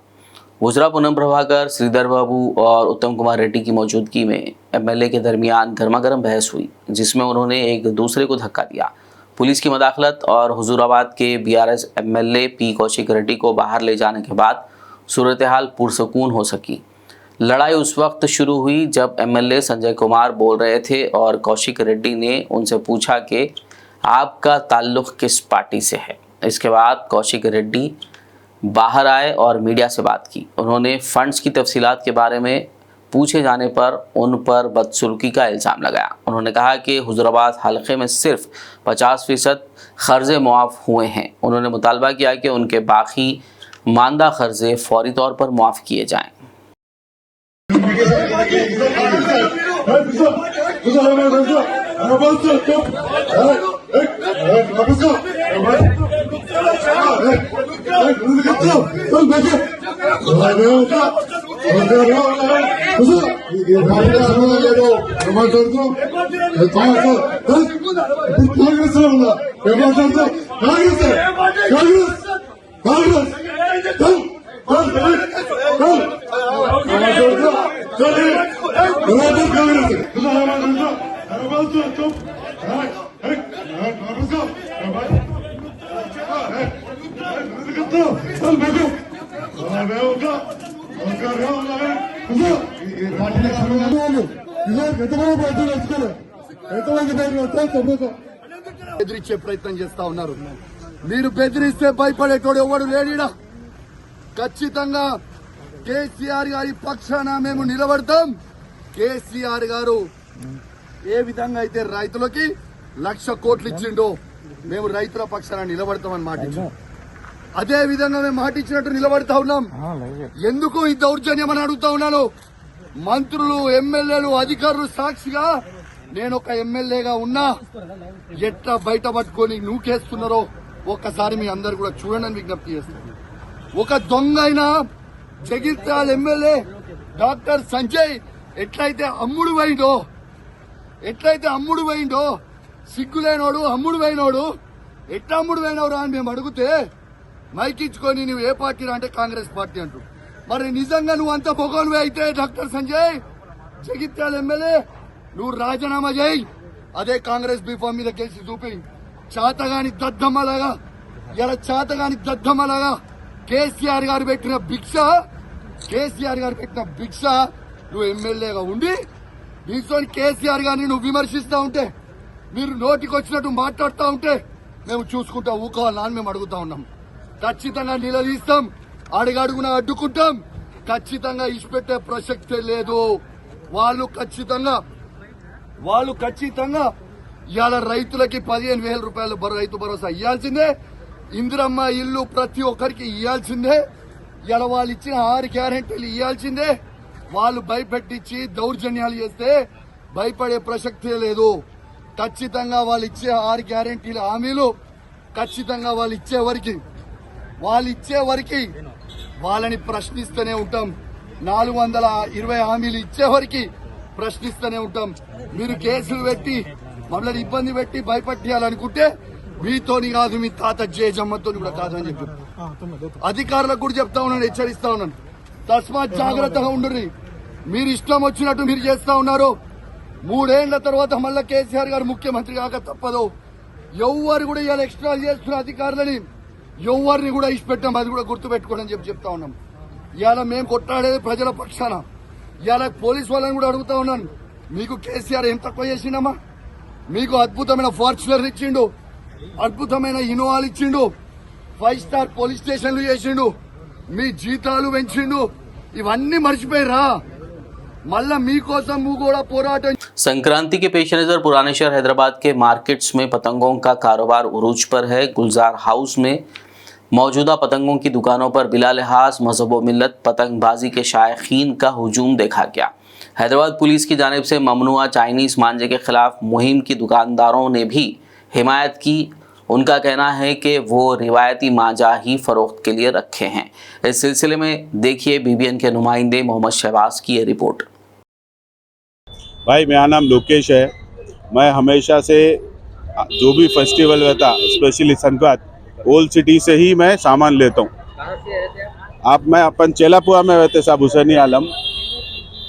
गुजरा पूनम प्रभाकर, श्रीधर बाबू और उत्तम कुमार रेड्डी की मौजूदगी में एमएलए के दरमियान गर्मागर्म बहस हुई, जिसमें उन्होंने एक दूसरे को धक्का दिया। पुलिस की मदाखलत और हुजूराबाद के BRS MLA P Kaushik Reddy को बाहर ले जाने के बाद सूरत हाल पुरसकून हो सकी। लड़ाई उस वक्त शुरू हुई जब एमएलए संजय कुमार बोल रहे थे और कौशिक रेड्डी ने उनसे पूछा कि आपका ताल्लुक़ किस पार्टी से है। इसके बाद कौशिक रेड्डी बाहर आए और मीडिया से बात की। उन्होंने फंड्स की तफसीलात के बारे में पूछे जाने पर उन पर बदसलूकी का इल्ज़ाम लगाया। उन्होंने कहा कि हुजूराबाद हलके में सिर्फ 50% क़र्ज़े मुआफ़ हुए हैं। उन्होंने मुतालबा किया कि उनके बाकी मानदा क़र्ज़े फौरी तौर पर मुआफ़ किए जाएँ। బెదిరించే ప్రయత్నం చేస్తా ఉన్నారు. మీరు బెదిరిస్తే భయపడేటోడు ఎవడు లేడీడా. ఖచ్చితంగా కేసీఆర్ గారి పక్షాన మేము నిలబడతాం. కేసీఆర్ గారు ఏ విధంగా అయితే రైతులకి 1,00,000 కోట్లు ఇచ్చిండో మేము రైతుల పక్షాన నిలబడతామని మాటిచ్చాం. అదే విధంగా మేము మాటిచ్చినట్టు నిలబడతా ఉన్నాం. ఎందుకు ఈ దౌర్జన్యం అని అడుగుతా ఉన్నాను. మంత్రులు, ఎమ్మెల్యేలు, అధికారులు సాక్షిగా నేను ఒక ఎమ్మెల్యేగా ఉన్నా ఎట్లా బయట పట్టుకొని నూకేస్తున్నారో ఒక్కసారి మీ అందరు కూడా చూడండి విజ్ఞప్తి చేస్తాను. ఒక దొంగ అయిన జగిత్యాల ఎమ్మెల్యే డాక్టర్ సంజయ్ ఎట్లయితే అమ్ముడు పోయిండో సిగ్గులేనోడు అమ్ముడు పోయినోడు ఎట్లా అమ్ముడు పోయినవరా అని మేము అడిగితే మైకిచ్చుకొని నువ్వు ఏ పార్టీ అంటే కాంగ్రెస్ పార్టీ అంటూ. మరి నిజంగా నువ్వు అంత పొగోనువే అయితే డాక్టర్ సంజయ్ జగిత్యాల ఎమ్మెల్యే నువ్వు రాజీనామా చేయి. అదే కాంగ్రెస్ బీఫామ్ మీద కేసు చూపి చాతగాని దద్దమ్మలాగా కేసీఆర్ గారు పెట్టిన భిక్ష నువ్వు ఎమ్మెల్యేగా ఉండి దీంతో కేసీఆర్ గారిని నువ్వు విమర్శిస్తా ఉంటే, మీరు నోటికి వచ్చినట్టు మాట్లాడుతూ ఉంటే మేము చూసుకుంటా ఊకోవాలని అని మేము అడుగుతా ఉన్నాం. ఖచ్చితంగా నిలదీస్తాం, అడుగడుగున అడ్డుకుంటాం. ఖచ్చితంగా ఇచ్చిపెట్టే ప్రసక్తే లేదు. వాళ్ళు ఖచ్చితంగా ఇవాళ రైతులకి 15,000 రూపాయలు రైతు భరోసా ఇవ్వాల్సిందే. ఇందిరమ్మ ఇల్లు ప్రతి ఒక్కరికి ఇవ్వాల్సిందే. ఇవాళ వాళ్ళు ఇచ్చిన 6 గ్యారెంటీలు ఇవ్వాల్సిందే. వాళ్ళు భయపెట్టించి దౌర్జన్యాలు చేస్తే భయపడే ప్రసక్తే లేదు. ఖచ్చితంగా వాళ్ళు ఇచ్చే 6 గ్యారెంటీల హామీలు ఖచ్చితంగా వాళ్ళు ఇచ్చే వరకు వాళ్ళని ప్రశ్నిస్తూనే ఉంటాం. 420 హామీలు ఇచ్చే వరకు ప్రశ్నిస్తూనే ఉంటాం. మీరు కేసులు పెట్టి మమ్మల్ని ఇబ్బంది పెట్టి భయపెట్టాలనుకుంటే మీతోని కాదు, మీ తాత జేజమ్మతో కూడా కాదని చెప్పి అధికారులకు కూడా చెప్తా ఉన్నాను, హెచ్చరిస్తా ఉన్నాను. తస్మాత్ జాగ్రత్తగా ఉండుర్రి. మీరు ఇష్టం వచ్చినట్టు మీరు చేస్తా ఉన్నారు. 3 ఏళ్ల తర్వాత మళ్ళా కేసీఆర్ గారు ముఖ్యమంత్రి కాక తప్పదు. ఎవరు కూడా ఇవాళ ఎక్స్ట్రా చేస్తున్న అధికారులని ఎవరిని కూడా ఇష్టపెట్టాం. అది కూడా గుర్తుపెట్టుకోండి అని చెప్తా ఉన్నాం. ఇవాళ మేము కొట్లాడేది ప్రజల పక్షాన. ఇవాళ పోలీస్ వాళ్ళని కూడా అడుగుతా ఉన్నాను, మీకు కేసీఆర్ ఏం తక్కువ చేసిండమ్మా? మీకు అద్భుతమైన ఫార్చునర్ ఇచ్చిండు, అద్భుతమైన ఇన్నోవాలు ఇచ్చిండు, 5 స్టార్ పోలీస్ స్టేషన్లు చేసిండు, మీ జీతాలు పెంచిండు. ఇవన్నీ మర్చిపోయిరా? మళ్ళా మీకోసం కూడా పోరాటం. संक्रांति के पेश नज़र पुराने शहर हैदराबाद के मार्केट्स में पतंगों का कारोबार उरूज पर है। गुलजार हाउस में मौजूदा पतंगों की दुकानों पर बिला लिहाज मजहब व मिल्लत पतंगबाजी के शायकीन का हुजूम देखा गया। हैदराबाद पुलिस की जानिब से ममनुआ चाइनीज मांझे के खिलाफ मुहिम की दुकानदारों ने भी हिमायत की। उनका कहना है कि वो रिवायती मांझा ही फरोख्त के लिए रखे हैं। इस सिलसिले में देखिए बीबीएन के नुमाइंदे मोहम्मद शहबाज की ये रिपोर्ट। भाई मेरा नाम लोकेश है। मैं हमेशा से जो भी फेस्टिवल रहता, स्पेशली संक्रांत, ओल्ड सिटी से ही मैं सामान लेता हूँ। आप मैं अपन चेलापुरा में रहते साहब, हुसैनी आलम।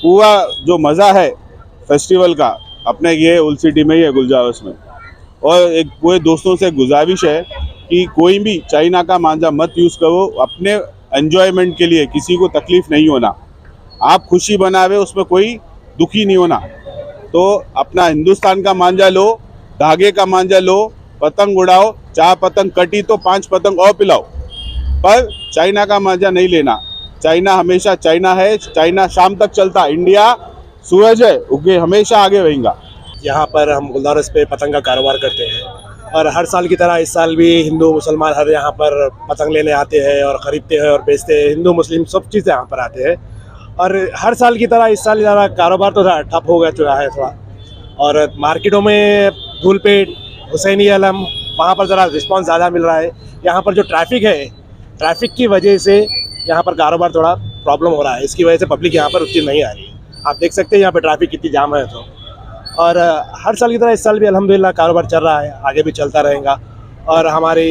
पूरा जो मज़ा है फेस्टिवल का अपने ये ओल्ड सिटी में ही है, गुलजार हाउस में। और एक पूरे दोस्तों से गुजारिश है कि कोई भी चाइना का मांझा मत यूज़ करो। अपने एंजॉयमेंट के लिए किसी को तकलीफ़ नहीं होना, आप खुशी बनावे, उसमें कोई दुखी नहीं होना। तो अपना हिंदुस्तान का मांझा लो, धागे का मांझा लो, पतंग उड़ाओ, 4 पतंग कटी तो 5 पतंग और पिलाओ, पर चाइना का मांझा नहीं लेना। चाइना हमेशा चाइना है, चाइना शाम तक चलता, इंडिया सूरज है, उगे हमेशा आगे रहेगा। यहाँ पर हम गुलजार हाउस पे पतंग का कारोबार करते हैं और हर साल की तरह इस साल भी हिंदू मुसलमान हर यहाँ पर पतंग लेने आते हैं और ख़रीदते हैं और बेचते हैं। हिंदू मुस्लिम सब चीज़ यहाँ पर आते हैं और हर साल की तरह इस साल ज़्यादा कारोबार तो ठप हो गया चुका है थोड़ा। और मार्केटों में धूलपेट, हुसैनी आलम, वहाँ पर ज़रा रिस्पांस ज़्यादा मिल रहा है। यहाँ पर जो ट्रैफिक है, ट्रैफिक की वजह से यहाँ पर कारोबार थोड़ा प्रॉब्लम हो रहा है। इसकी वजह से पब्लिक यहाँ पर उतनी नहीं आ रही है। आप देख सकते हैं यहाँ पर ट्रैफिक कितनी जाम है। तो और हर साल की तरह इस साल भी अल्हम्दुलिल्लाह कारोबार चल रहा है, आगे भी चलता रहेगा। और हमारी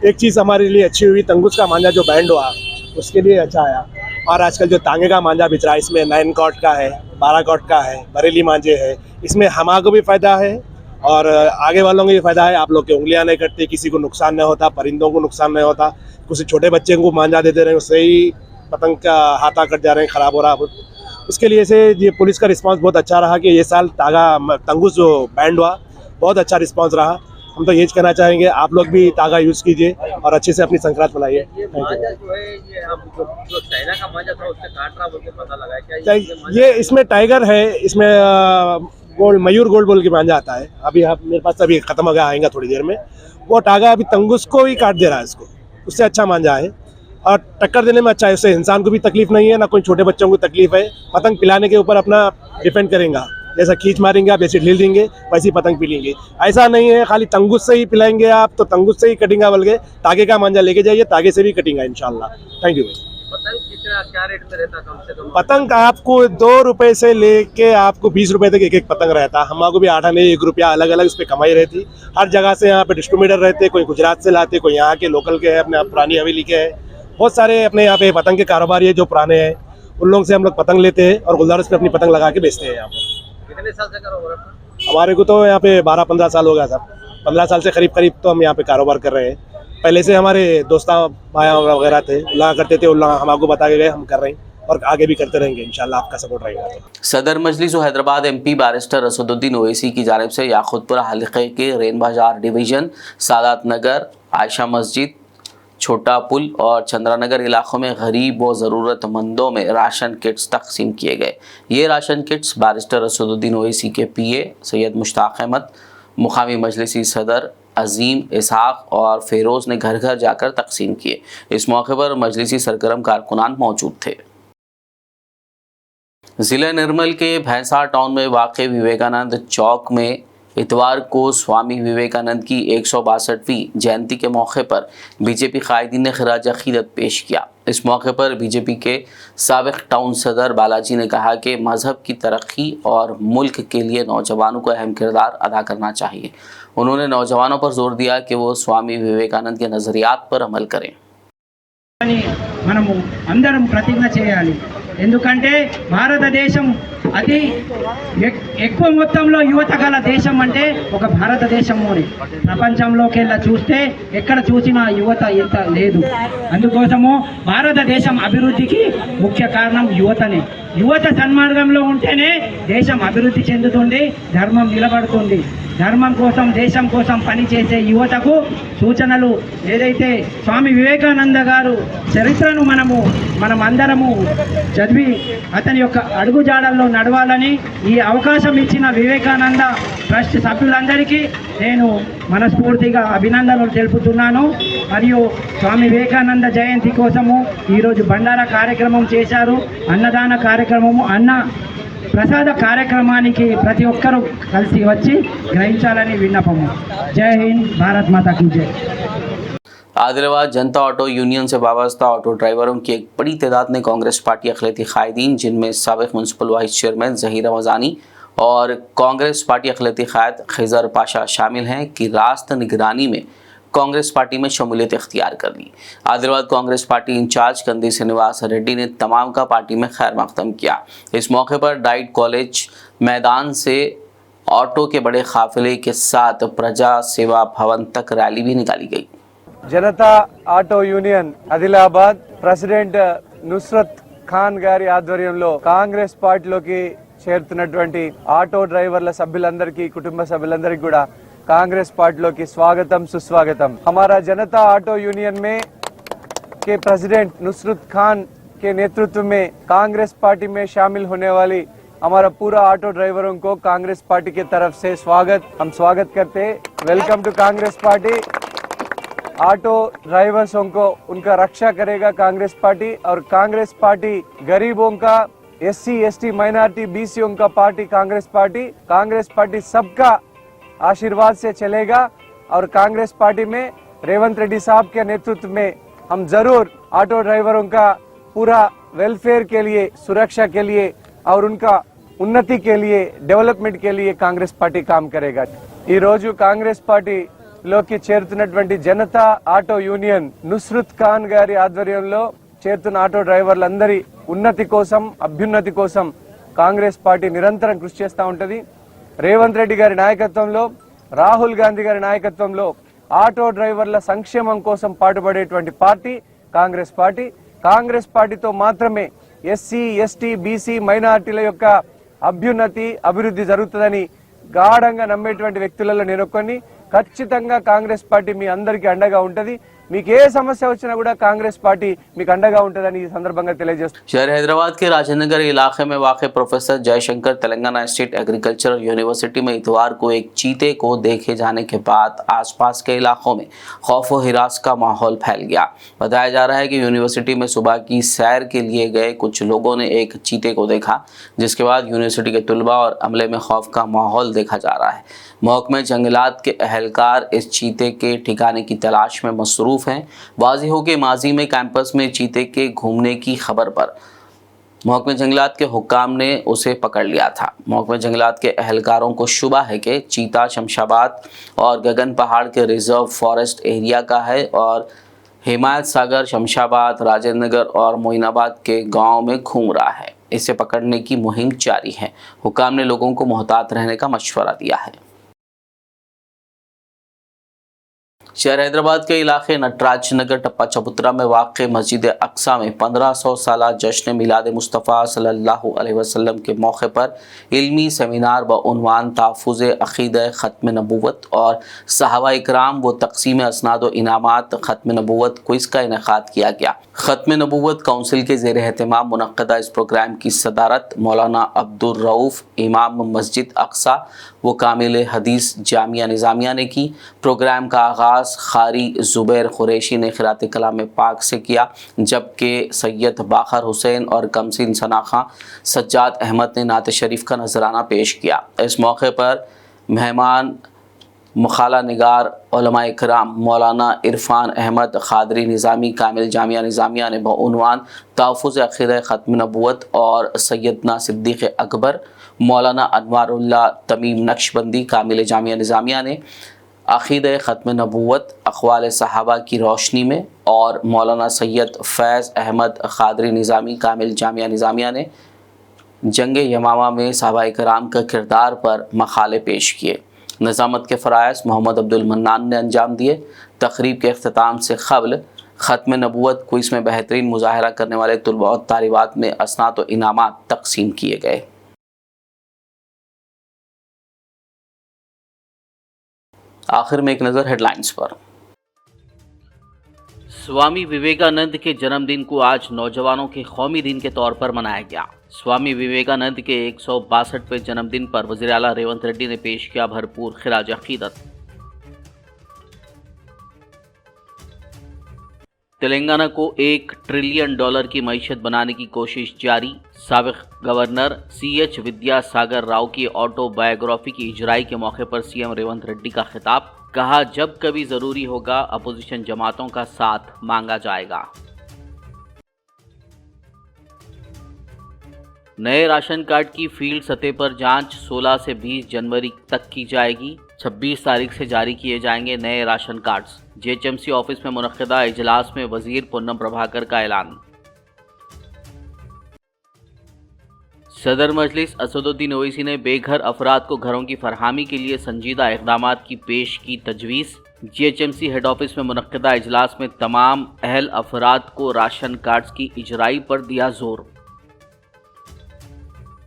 एक चीज़ हमारे लिए अच्छी हुई, तंगुस का मांझा जो बैंड हुआ उसके लिए अच्छा आया। और आजकल जो तांगे का मांझा बिच रहा है, इसमें 9 कॉट का है, 12 कॉट का है, बरेली मांझे है। इसमें हमारे भी फ़ायदा है और आगे वालों को भी फ़ायदा है। आप लोग की उंगलियां नहीं कटती, किसी को नुकसान नहीं होता, परिंदों को नुकसान नहीं होता। किसी छोटे बच्चे को मांझा देते रहे, उससे ही पतंग का हाथा कट जा रहे हैं, ख़राब हो रहा है। उसके लिए से ये पुलिस का रिस्पांस बहुत अच्छा रहा कि ये साल तंगुस जो बैंड हुआ बहुत अच्छा रिस्पांस रहा। हम तो ये कहना चाहेंगे आप लोग भी तागा यूज़ कीजिए और अच्छे से अपनी संक्रांत मनाइए। ये इसमें टाइगर है, इसमें गोल्ड, मयूर गोल्ड बोल के मांझा आता है। अभी आप मेरे पास अभी ख़त्म हो गया, आएगा थोड़ी देर में। वो टागा अभी तंगुस को ही काट दे रहा है, इसको उससे अच्छा मांझा है और टक्कर देने में अच्छा है। उससे इंसान को भी तकलीफ नहीं है, ना कोई छोटे बच्चों को तकलीफ है। पतंग पिलाने के ऊपर अपना डिपेंड करेगा, जैसा खींच मारेंगे आप, जैसे ढील देंगे वैसी पतंग पिलेंगे। ऐसा नहीं है खाली तंगुस से ही पिलाएंगे आप तो तंगुस से ही कटेंगे, बल्कि तागे का मांझा लेके जाइए, तागे से भी कटेंगे इंशाल्लाह। थैंक यू भाई। पतंग कितना क्या रेट में रहता कम से कम? पतंग आपको 2 रुपए से लेके आपको 20 रुपए तक एक पतंग रहता। हमारे भी 8 आने 1 रुपया अलग अलग इस पे कमाई रहती। हर जगह से यहाँ पे डिस्ट्रीब्यूटर रहते, कोई गुजरात से लाते, कोई यहाँ के लोकल के है, अपने पुरानी हवेली के है। बहुत सारे अपने यहाँ पे पतंग के कारोबारी है जो पुराने हैं, उन लोगों से हम लोग पतंग लेते हैं और गुलजार हाउस पे अपनी पतंग लगा के बेचते हैं। यहाँ पर कितने साल से कारोबार? हमारे को तो यहाँ पे 12-15 साल हो गया साहब। 15 साल से करीब तो हम यहाँ पे कारोबार कर रहे हैं। पहले से हमारे दोस्ता भाई वगैरह थे, लगा करते थे, उन लोग हमको बता के गए, हम कर रहे हैं और आगे भी करते रहेंगे इंशाल्लाह, आपका सपोर्ट रहेगा। सदर मजलिस व हैदराबाद MP बैरिस्टर असदुद्दीन ओवैसी की जानिब से याकूतपुरा हल्के के रेन बाजार डिवीज़न, सादात नगर, आयशा मस्जिद, छोटा पुल और चंद्रानगर इलाकों में गरीब व ज़रूरतमंदों में राशन किट्स तकसीम किए गए। ये ration kits barrister Asaduddin Owaisi के PA सैयद मुश्ताक अहमद, मुकामी मजलिसी सदर अजीम इसहाक और फेरोज़ ने घर घर जाकर तकसीम किए। इस मौके पर मजलिसी सरगर्म कारकुनान मौजूद थे। ज़िला निर्मल के भैंसा टाउन में वाक़ विवेकानंद चौक में इतवार को स्वामी विवेकानंद की 162वीं जयंती के मौके पर बीजेपी कायदीन ने खिराज अक़ीदत पेश किया। इस मौके पर बीजेपी के साबिक़ टाउन सदर बालाजी ने कहा कि मज़हब की तरक्की और मुल्क के लिए नौजवानों को अहम किरदार अदा करना चाहिए। उन्होंने नौजवानों पर जोर दिया कि वो स्वामी विवेकानंद के नज़रियात पर अमल करें। అని మనము అందరం ప్రతిజ్ఞ చేయాలి. ఎందుకంటే భారతదేశం అతి ఎక్కువ మొత్తంలో యువత గల దేశం అంటే ఒక భారతదేశంలోనే. ప్రపంచంలోకెల్లా చూస్తే ఎక్కడ చూసినా యువత ఇంత లేదు. అందుకోసము భారతదేశం అభివృద్ధికి ముఖ్య కారణం యువతనే. యువత సన్మార్గంలో ఉంటేనే దేశం అభివృద్ధి చెందుతుంది, ధర్మం నిలబడుతుంది. ధర్మం కోసం, దేశం కోసం పనిచేసే యువతకు సూచనలు ఏదైతే స్వామి వివేకానంద గారు చరిత్రను మనం అందరము చదివి అతని యొక్క అడుగుజాడల్లో నడవాలని ఈ అవకాశం ఇచ్చిన వివేకానంద ట్రస్ట్ సభ్యులందరికీ నేను మనస్ఫూర్తిగా అభినందనలు తెలుపుతున్నాను. మరియు స్వామి వివేకానంద జయంతి కోసము ఈరోజు బండారా కార్యక్రమం చేశారు. అన్నదాన కార్యక్రమము, అన్న ప్రసాద కార్యక్రమానికి ప్రతి ఒక్కరూ కలిసి వచ్చి గ్రహించాలని విన్నపము. జై హింద్, భారత్ మాతా की जय। आदिलाबाद जनता ऑटो यूनियन से वाबस्ता ऑटो ड्राइवरों की एक बड़ी तादाद ने कांग्रेस पार्टी अखिलती कायदीन, जिनमें साबिक municipal vice chairman Zaheer Ramzani और कांग्रेस पार्टी अखिलती कायद खिजर पाशा शामिल हैं, की रास्त निगरानी में कांग्रेस पार्टी में शमूलियत इख्तियार कर ली। आदिलाबाद कांग्रेस पार्टी इंचार्ज कंदी श्रीनिवास रेड्डी ने तमाम का पार्टी में खैर मकदम किया। इस मौके पर डाइट कॉलेज मैदान से ऑटो के बड़े काफिले के साथ प्रजा सेवा भवन तक रैली भी निकाली गई। जनता auto union Adilabad president Nusrat Khan గారి ఆధ్వర్యంలో కాంగ్రెస్ పార్టీలోకి చేరుతున్నటువంటి ఆటో డ్రైవర్ల సభ్యులందరికీ, కుటుంబ సభ్యులందరికీ కూడా कांग्रेस पार्टी की स्वागतम सुस्वागतम। हमारा जनता ऑटो यूनियन में के प्रेसिडेंट नुसरत खान के नेतृत्व में कांग्रेस पार्टी में शामिल होने वाली हमारा पूरा ऑटो ड्राइवरों को कांग्रेस पार्टी की तरफ से हम स्वागत करते हैं। Welcome to Congress party. Auto ड्राइवर्सों को उनका रक्षा करेगा कांग्रेस पार्टी, और कांग्रेस पार्टी गरीबों का, SC ST माइनॉरिटी BCओं का पार्टी कांग्रेस पार्टी सबका आशीर्वाद से चलेगा। और कांग्रेस पार्टी में रेवंत रेड्डी साहब के नेतृत्व में हम जरूर ऑटो ड्राइवरों का पूरा वेलफेयर के लिए, सुरक्षा के लिए और उनका उन्नति के लिए, डेवलपमेंट के लिए कांग्रेस पार्टी काम करेगा। ఈ రోజు కాంగ్రెస్ పార్టీలోకి చేరుతున్నటువంటి జనతా ఆటో యూనియన్ నుస్రత్ ఖాన్ గారి ఆధ్వర్యంలో చేరుతున్న ఆటో డ్రైవర్లందరి ఉన్నతి కోసం, అభ్యున్నతి కోసం కాంగ్రెస్ పార్టీ నిరంతరం కృషి చేస్తూ ఉంటుంది. రేవంత్ రెడ్డి గారి నాయకత్వంలో, రాహుల్ గాంధీ గారి నాయకత్వంలో ఆటో డ్రైవర్ల సంక్షేమం కోసం పాటుపడేటువంటి పార్టీ కాంగ్రెస్ పార్టీ. కాంగ్రెస్ పార్టీతో మాత్రమే SC ST BC మైనారిటీల యొక్క అభ్యున్నతి, అభివృద్ధి జరుగుతుందని గాఢంగా నమ్మేటువంటి వ్యక్తులలో నేను కొన్ని. ఖచ్చితంగా కాంగ్రెస్ పార్టీ మీ అందరికీ అండగా ఉంటది. మీకు ఏ సమస్య వచ్చినా కూడా కాంగ్రెస్ పార్టీ మీకు అండగా ఉంటదని ఈ సందర్భంగా తెలియజేస్తాను. शहर हैदराबाद के राजेंद्र नगर इलाके में वाक़ professor Jaishankar Telangana state agricultural university में इतवार को एक चीते को देखे जाने के बाद आसपास के इलाकों में खौफ व हिरास का माहौल फैल गया। बताया जा रहा है कि यूनिवर्सिटी में सुबह की सैर के लिए गए कुछ लोगों ने एक चीते को देखा, जिसके बाद यूनिवर्सिटी के तलबा और अमले में खौफ का माहौल देखा जा रहा है। महकमे जंगलात के अहलकार इस चीते के ठिकाने की तलाश में मसरूफ हैं। वाज़ेह हो कि माजी में कैंपस में चीते के घूमने की खबर पर महकमे जंगलात के हुक्काम ने उसे पकड़ लिया था। महकमे जंगलात के अहलकारों को शुबा है कि चीता शमशाबाद और गगन पहाड़ के रिजर्व फॉरेस्ट एरिया का है और हिमायत सागर, शमशाबाद, राजेंद्र नगर और मोइनाबाद के गाँव में घूम रहा है। इसे पकड़ने की मुहिम जारी है। हुक्काम ने लोगों को मोहतात रहने का मशवरा दिया है। शहर हैदराबाद के इलाके नटराज नगर टप्पा चबूतरा में वाक़ मस्जिद अक्सा में 1500 साला जश्न मिलाद मुस्तफ़ा सल्लल्लाहु अलैहि वसल्लम के मौके पर इल्मी सेमिनार व उन्वान तहफ़्फ़ुज़ अक़ीदा ख़त्म नबूवत और सहाबा इकराम व तक़सीम असनाद व इनामात ख़त्म नबूवत क्विज़ का इनेक़ाद किया गया। ख़त्म नबूवत काउंसिल के ज़ेर एहतमाम मुनक़्क़दा इस प्रोग्राम की सदारत मौलाना अब्दुर रऊफ़ इमाम मस्जिद अक्सा व कामिल हदीस जामिया निज़ामिया ने की। प्रोग्राम का आगाज़ खारी ज़ुबैर क़ुरैशी ने क़िरात कलाम पाक से किया, जबकि सैयद बाखर हुसैन और कमसिन सना खां सज्जाद अहमद ने नात शरीफ का नजराना पेश किया। इस मौके पर मेहमान मुखाला निगार उलमा इकराम मौलाना इरफान अहमद ख़ादरी निज़ामी कामिल जामिया निज़ामिया ने बउनवान तहफ़्फ़ुज़ अक़ीदा ख़त्म नबूवत और सैयदना सिद्दीक़ अकबर मौलाना अनवारुल्लाह तमीम नक्शबंदी कामिल जामिया निज़ामिया ने अक़ीदे ख़त्म नबूवत अक़वाल सहाबा की रोशनी में और मौलाना सैयद फैज़ अहमद क़ादरी निज़ामी कामिल जामिया निज़ामिया ने जंग यमामा में सहाबाए कराम का किरदार पर मक़ाले पेश किए। निज़ामत के फ़राइज़ मोहम्मद अब्दुल मन्नान ने अंजाम दिए। तक़रीब के अख्ताम से क़ब्ल ख़त्म नबूवत क्विज़ में बेहतरीन मुज़ाहरा करने वाले तुलबा और तालिबात में असनाद व इनामात तक़सीम किए गए। आखिर में एक नज़र हेडलाइंस पर। स्वामी विवेकानंद के जन्मदिन को आज नौजवानों के कौमी दिन के तौर पर मनाया गया। स्वामी विवेकानंद के 162वें जन्मदिन पर वज़ीर आला रेवंत रेड्डी ने पेश किया भरपूर खिराज अक़ीदत। तेलंगाना को $1 ट्रिलियन की मईशत बनाने की कोशिश जारी। साबिक़ गवर्नर CH विद्यासागर राव की ऑटोबायोग्राफी की इजराई के मौके पर CM रेवंत रेड्डी का खिताब। कहा, जब कभी जरूरी होगा अपोजिशन जमातों का साथ मांगा जाएगा। नए राशन कार्ड की फील्ड सतह पर जांच 16 से 20 जनवरी तक की जाएगी। 26 तारीख से जारी किए जाएंगे नए राशन कार्ड्स। JHMC ऑफिस में मुनक्किदा इजलास में वजीर पूनम प्रभाकर का ऐलान। सदर मजलिस असदुद्दीन ओवैसी ने बेघर अफराद को घरों की फरहमी के लिए संजीदा इक़दाम की पेश की तजवीज़। JHMC हेड ऑफिस में मुनक्किदा इजलास में तमाम अहल अफराद को राशन कार्ड्स की इजराई पर दिया जोर।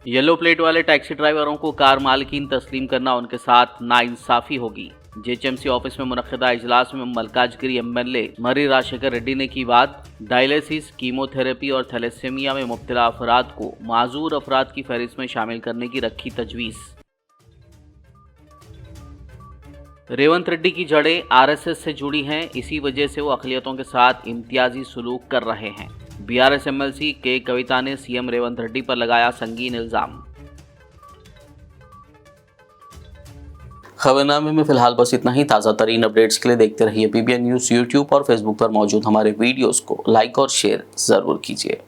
येलो प्लेट वाले टैक्सी ड्राइवरों को कार मालिकीन तस्लीम करना उनके साथ नाइंसाफ़ी होगी। JHMC ऑफिस में मुनक्किदा इजलास में मलकाजगिरी MLA मरी राजशेखर रेड्डी ने की बात। डायलिसिस, कीमोथेरेपी और थैलेसेमिया में मुब्तला अफराद को माजूर अफराद की फहरिस्त में शामिल करने की रखी तजवीज़। रेवंत रेड्डी की जड़ें RSS से जुड़ी हैं, इसी वजह से वो अक़लियतों के साथ इम्तियाजी सलूक कर रहे हैं। BRS MLC के कविता ने CM रेवंत रेड्डी पर लगाया संगीन इल्ज़ाम। खबरनामे में फिलहाल बस इतना ही। ताज़ा तरीन अपडेट्स के लिए देखते रहिए PBN न्यूज़। YouTube और Facebook पर मौजूद हमारे वीडियोस को लाइक और शेयर ज़रूर कीजिए।